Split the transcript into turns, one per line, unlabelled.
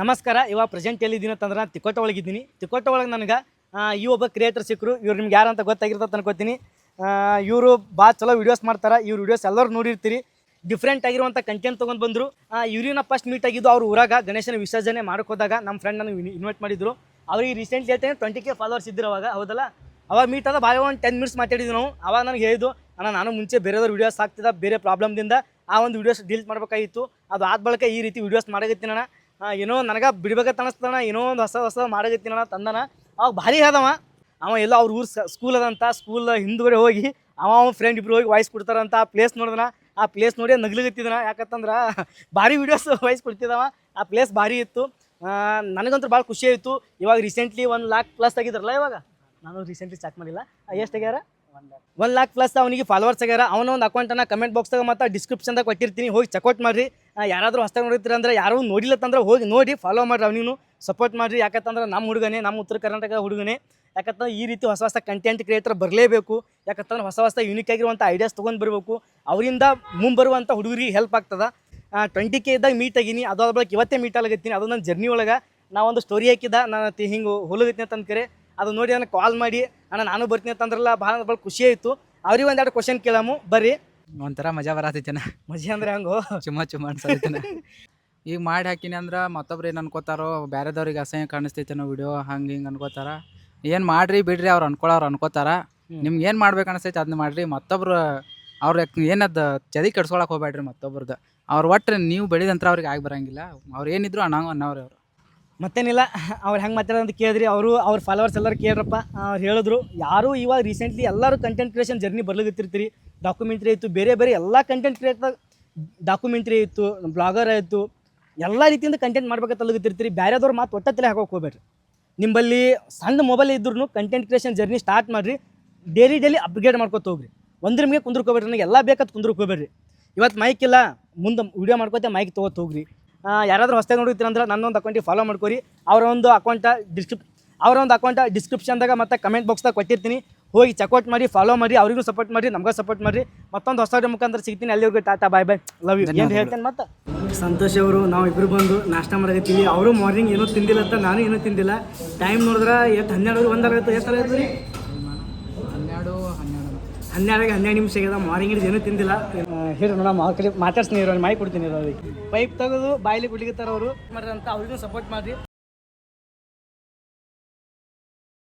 ನಮಸ್ಕಾರ. ಇವಾಗ ಪ್ರೆಸೆಂಟ್ ಎಲ್ಲಿದ್ದೀನಿ ಅಂತಂದ್ರೆ ನಾನು ತಿಕೋಟ ಒಳಗಿದ್ದೀನಿ. ತಿಕೋಟ ಒಳಗೆ ನನಗೆ ಈ ಒಬ್ಬ ಕ್ರಿಯೇಟರ್ ಸಿಕ್ಕರು. ಇವ್ರು ನಿಮ್ಗೆ ಯಾರು ಅಂತ ಗೊತ್ತಾಗಿರ್ತದೆ ಅನ್ಕೋತೀನಿ. ಇವರು ಭಾಳ ಚಲೋ ವೀಡಿಯೋಸ್ ಮಾಡ್ತಾರೆ. ಇವ್ರ ವೀಡಿಯೋಸ್ ಎಲ್ಲರೂ ನೋಡಿರ್ತೀರಿ. ಡಿಫ್ರೆಂಟ್ ಆಗಿರುವಂಥ ಕಂಟೆಂಟ್ ತೊಗೊಂಡು ಬಂದರು. ಇವ್ರನ್ನ ಫಸ್ಟ್ ಮೀಟ್ ಆಗಿದ್ದು ಅವ್ರ ಊರಾಗ ಗಣೇಶನ ವಿಸರ್ಜನೆ ಮಾಡ್ಕೋದಾಗ ನಮ್ಮ ಫ್ರೆಂಡ್ ನನಗೆ ಇನ್ವೈಟ್ ಮಾಡಿದ್ರು. ಅವ್ರಿಗೆ ರೀಸೆಂಟ್ಲಿ ಹೇಳ್ತೇನೆ 20K ಫಾಲೋವರ್ಸ್ ಇದ್ದರು ಅವಾಗ. ಹೌದಲ್ಲ, ಅವಾಗ ಮೀಟ್ ಆದ ಭಾಳ ಒಂದು 10 ಮಿನಿಟ್ಸ್ ಮಾತಾಡಿದ್ವಿ ನಾವು. ಅವಾಗ ನನಗೆ ಹೇಳಿದ್ದು, ನಾನು ಮುಂಚೆ ಬೇರೆದವ್ರು ವೀಡಿಯೋಸ್ ಹಾಕ್ತಿದ್ದ, ಬೇರೆ ಪ್ರಾಬ್ಲಮ್ದಿಂದ ಆ ಒಂದು ವೀಡಿಯೋಸ್ ಡಿಲೀಟ್ ಮಾಡ್ಬೇಕಾಗಿತ್ತು. ಅದು ಆದ ಬಳಿಕ ಈ ರೀತಿ ವೀಡಿಯೋಸ್ ಮಾಡಕತ್ತೀನಿ ಅಣ್ಣ. ಏನೋ ನನಗೆ ಬಿಡ್ಬೇಕಂತ ಅನಿಸ್ತಣ, ಏನೋ ಒಂದು ಹೊಸ ಮಾಡಕತ್ತೀನಿ ಅಣ್ಣ ತಂದನ. ಅವಾಗ ಭಾರಿ ಆದವ. ಅವ ಎಲ್ಲ ಅವ್ರ ಊರು ಸ್ಕೂಲ್ ಅದಂತ, ಸ್ಕೂಲ್ ಹಿಂದುಗಡೆ ಹೋಗಿ ಅವ ಫ್ರೆಂಡ್ ಇಬ್ರು ಹೋಗಿ ವಾಯ್ಸ್ ಕೊಡ್ತಾರಂತ. ಆ ಪ್ಲೇಸ್ ನೋಡಿದನ, ಆ ಪ್ಲೇಸ್ ನೋಡಿ ನಗ್ಲಿಗತ್ತಿದನ. ಯಾಕಂತಂದ್ರೆ ಭಾರಿ ವೀಡಿಯೋಸ್ ವಾಯ್ಸ್ ಕೊಡ್ತಿದ್ದವ. ಆ ಪ್ಲೇಸ್ ಭಾರಿ ಇತ್ತು. ನನಗಂತೂ ಭಾಳ ಖುಷಿ ಆಯಿತು. ಇವಾಗ ರೀಸೆಂಟ್ಲಿ 1 ಲಾಖ್ ಪ್ಲಸ್ ಆಗಿದ್ರಲ್ಲ. ಇವಾಗ ನಾನು ರೀಸೆಂಟ್ಲಿ ಚೆಕ್ ಮಾಡಿಲ್ಲ ಎಷ್ಟು ಆಗ್ಯಾರ. 1 ಲಾಖ್ ಪ್ಲಸ್ ಅವನಿಗೆ ಫಾಲೋವರ್ಸ್ ಆಗ್ಯಾರ. ಅವನ ಒಂದು ಅಕೌಂಟನ್ನು ಕಮೆಂಟ್ ಬಾಕ್ಸ್ದಾಗ ಮತ್ತು ಡಿಸ್ಕ್ರಿಪ್ಷನ್ದಾಗ ಕೊಟ್ಟಿರ್ತೀನಿ, ಹೋಗಿ ಚೆಕ್ಔಟ್ ಮಾಡಿರಿ. ಯಾರಾದರೂ ಹೊಸ್ದಾಗಿ ನೋಡಿರ್ತೀರ ಅಂದ್ರೆ, ಯಾರು ನೋಡಿಲ್ಲತ್ತಂದ್ರೆ ಹೋಗಿ ನೋಡಿ ಫಾಲೋ ಮಾಡಿರಿ, ಅವನಿಗೂ ಸಪೋರ್ಟ್ ಮಾಡಿರಿ. ಯಾಕಂತಂದ್ರೆ ನಮ್ಮ ಹುಡುಗನೇ, ನಮ್ಮ ಉತ್ತರ ಕರ್ನಾಟಕ ಹುಡುಗನೇ. ಯಾಕಂತಂದ್ರೆ ಈ ರೀತಿ ಹೊಸ ಕಂಟೆಂಟ್ ಕ್ರಿಯೇಟರ್ ಬರಲೇಬೇಕು. ಯಾಕಂತಂದ್ರೆ ಹೊಸ ಯೂನಿಕ್ ಆಗಿರುವಂಥ ಐಡಿಯಾಸ್ ತೊಗೊಂಡು ಬರಬೇಕು. ಅವರಿಂದ ಮುಂಬರುವಂಥ ಹುಡುಗರಿಗೆ ಹೆಲ್ಪ್ ಆಗ್ತದೆ. 20K ಇದ್ದಾಗ ಮೀಟ್ ಆಗಿನಿ. ಅದಾದ ಬಳಿಕ ಇವತ್ತೇ ಮೀಟ್ ಆಗತ್ತೀನಿ. ಅದು ನನ್ನ ಜರ್ನಿ ಒಳಗೆ ನಾವೊಂದು ಸ್ಟೋರಿ ಹಾಕಿದ್ದ, ನಾನು ಹಿಂಗೆ ಹೊಲಗತ್ತೀನಿ ಅಂತ ಕರೆ. ಅದು ನೋಡಿ ನನಗೆ ಕಾಲ್ ಮಾಡಿ, ಅಣ್ಣ ನಾನು ಬರ್ತೀನಿ ಅಂತಂದ್ರಲ್ಲ, ಭಾಳ ಖುಷಿ ಆಯಿತು. ಅವ್ರಿಗೆ ಒಂದೆರಡು ಕ್ವಶನ್ ಕೇಳಾಮು ಬರ್ರಿ.
ಒಂಥರ ಮಜಾ ಬರತೈತೇನ.
ಮಜಾ ಅಂದ್ರೆ ಹಂಗೋ
ಚುಮ್ಮ ಅನ್ಸತೈತೇನ. ಈಗ ಮಾಡಿ ಹಾಕಿನಿ ಅಂದ್ರೆ ಮತ್ತೊಬ್ರು ಏನು ಅನ್ಕೋತಾರೋ, ಬೇರೆದವ್ರಿಗೆ ಅಸಹ್ಯ ಕಾಣಿಸ್ತೈತೇನೋ ವಿಡಿಯೋ ಹಂಗೆ ಹಿಂಗೆ ಅನ್ಕೋತಾರ. ಏನು ಮಾಡ್ರಿ ಬಿಡ್ರಿ, ಅವ್ರು ಅನ್ಕೋತಾರ. ನಿಮ್ಗೆ ಏನು ಮಾಡ್ಬೇಕು ಅನಿಸ್ತೈತೆ ಅದನ್ನ ಮಾಡಿರಿ. ಮತ್ತೊಬ್ರು ಅವ್ರ ಏನದು ಚದಿ ಕೆಡ್ಸ್ಕೊಳಕ್ಕೆ ಹೋಗ್ಬೇಡ್ರಿ ಮತ್ತೊಬ್ರದ್ದು. ಅವ್ರು ಒಟ್ಟು ನೀವು ಬೆಳೆದಂತ್ರ ಅವ್ರಿಗೆ ಆಗಿ ಬರೋಂಗಿಲ್ಲ. ಅವ್ರು ಏನಿದ್ರು ಅನ್ನೋರು ಅವರು.
ಮತ್ತೇನಿಲ್ಲ, ಅವ್ರು ಹೆಂಗೆ ಮಾತಾಡೋದು ಕೇಳಿದ್ರಿ. ಅವ್ರ ಫಾಲೋವರ್ಸ್ ಎಲ್ಲರೂ ಕೇಳ್ರಪ್ಪ. ಅವ್ರು ಹೇಳಿದ್ರು, ಯಾರು ಇವಾಗ ರೀಸೆಂಟ್ಲಿ ಎಲ್ಲರೂ ಕಂಟೆಂಟ್ ಕ್ರಿಯೇಷನ್ ಜರ್ನಿ ಬರ್ಲಿಗತ್ತಿರ್ತೀರಿ. ಡಾಕ್ಯುಮೆಂಟ್ರಿ ಆಯಿತು, ಬೇರೆ ಎಲ್ಲ ಕಂಟೆಂಟ್ ಕ್ರಿಯೇಟರ್, ಡಾಕ್ಯುಮೆಂಟ್ರಿ ಆಯಿತು, ಬ್ಲಾಗರ್ ಆಯಿತು, ಎಲ್ಲ ರೀತಿಯಿಂದ ಕಂಟೆಂಟ್ ಮಾಡ್ಬೇಕಂತ ಅಲ್ಲಿರ್ತೀರಿ. ಬೇರೆದವ್ರು ಮಾತು ಒಟ್ಟತ್ತಲೇ ಹಾಕೋಕೆ ಹೋಗ್ಬೇಡ್ರಿ. ನಿಮ್ಮಲ್ಲಿ ಸಣ್ಣ ಮೊಬೈಲ್ ಇದ್ರೂ ಕಂಟೆಂಟ್ ಕ್ರಿಯೇಷನ್ ಜರ್ನಿ ಸ್ಟಾರ್ಟ್ ಮಾಡಿರಿ. ಡೈಲಿ ಅಪ್ಗ್ರೇಡ್ ಮಾಡ್ಕೊತ ಹೋಗ್ರಿ. ಒಂದ್ರ ಮೇಲೆ ಕುಂದ್ರಕೋಬೇಡ್ರಿ. ನನಗೆ ಎಲ್ಲ ಬೇಕಾದ ಕುಂದ್ರಕೋಬೇಡ್ರಿ. ಇವತ್ತು ಮೈಕ್ ಇಲ್ಲ, ಮುಂದೆ ವೀಡಿಯೋ ಮಾಡ್ಕೋತೆ ಮೈಕ್ ತೊಗೊತ ಹೋಗ್ರಿ. ಯಾರಾದರೂ ಹೊಸ್ದಾಗಿ ನೋಡಿರ್ತೀರಂದ್ರೆ ನನ್ನೊಂದು ಅಕೌಂಟಿಗೆ ಫಾಲೋ ಮಾಡ್ಕೊರಿ. ಅವರ ಒಂದು ಅಕೌಂಟ ಡಿಸ್ಕ್ರಿಪ್ಷನ್ದಾಗ ಮತ್ತು ಕಮೆಂಟ್ ಬಾಕ್ಸ್ದಾಗ ಕೊಟ್ಟಿರ್ತೀನಿ, ಹೋಗಿ ಚೆಕ್ಔಟ್ ಮಾಡಿ, ಫಾಲೋ ಮಾಡಿ. ಅವ್ರಿಗೂ ಸಪೋರ್ಟ್ ಮಾಡಿರಿ, ನಮಗೂ ಸಪೋರ್ಟ್ ಮಾಡಿರಿ. ಮತ್ತೊಂದು ಹೊಸ ಮುಖಾಂತರ ಸಿಗ್ತೀನಿ. ಅಲ್ಲಿವರೆಗೂ ಟಾಟಾ, ಬಾಯ್ ಬಾಯ್, ಲವ್ ಯು. ಏನು ಹೇಳ್ತೇನೆ ಮತ್ತು ಸಂತೋಷ್ ಅವರು ನಾವು ಇಬ್ಬರು ಬಂದು ನಾಷ್ಟ ಮಾಡಕತ್ತೀವಿ. ಅವರು ಮಾರ್ನಿಂಗ್ ಏನೂ ತಿಂದಿಲ್ಲ ಅಂತ, ನಾನು ಏನೂ ತಿಂದಿಲ್ಲ. ಟೈಮ್ ನೋಡಿದ್ರೆ 12 1 ಎಷ್ಟು ಆಗುತ್ತೆ ರೀ? 12 ನಿಮಿಷ ಆಗ್ಯದ. ಮಾರ್ನಿಂಗ್ ಏನೂ ತಿಂದಿಲ್ಲ. ಹೇಳಿ ನೋಡ ಮಾತಾಡ್ಸ್ತೀನಿ, ಮೈ ಕೊಡ್ತೀನಿ. ಅವ್ರಿಗೆ ಪೈಪ್ ತೆಗೆದು ಬಾಯಿಲಿ ಕುಡ್ಲಿಕತ್ತಾರ ಅವರು ಮಾಡ್ರಿ ಅಂತ. ಅವ್ರಿಗೂ ಸಪೋರ್ಟ್ ಮಾಡಿರಿ.